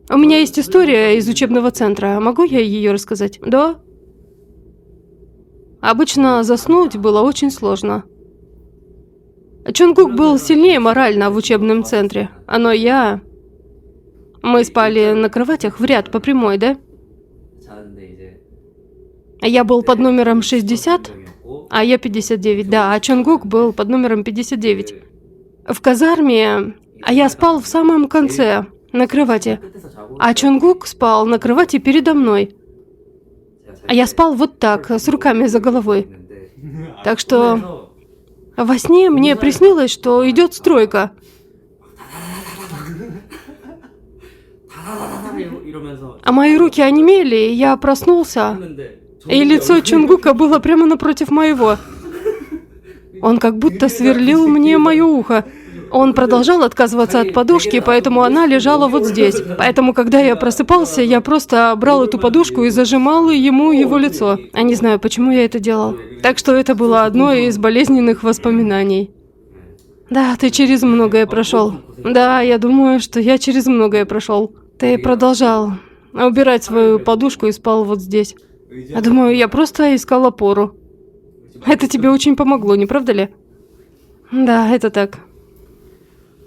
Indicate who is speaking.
Speaker 1: У меня есть история из учебного центра. Могу я ее рассказать? Да? Обычно заснуть было очень сложно. Чонгук был сильнее морально в учебном центре, но я... Мы спали на кроватях в ряд по прямой, да? Я был под номером 60, а я 59, да, а Чонгук был под номером 59. В казарме я спал в самом конце, на кровати, а Чонгук спал на кровати передо мной. А я спал вот так, с руками за головой. Так что во сне мне приснилось, что идет стройка. А мои руки онемели, и я проснулся, и лицо Чонгука было прямо напротив моего. Он как будто сверлил мне мое ухо. Он продолжал отказываться от подушки, поэтому она лежала вот здесь. Поэтому, когда я просыпался, я просто брал эту подушку и зажимал ему его лицо. Я не знаю, почему я это делал. Так что это было одно из болезненных воспоминаний. Да, ты через многое прошел. Да, я думаю, что я через многое прошел. Ты продолжал убирать свою подушку и спал вот здесь. Я думаю, я просто искал опору. Это тебе очень помогло, не правда ли? Да, это так.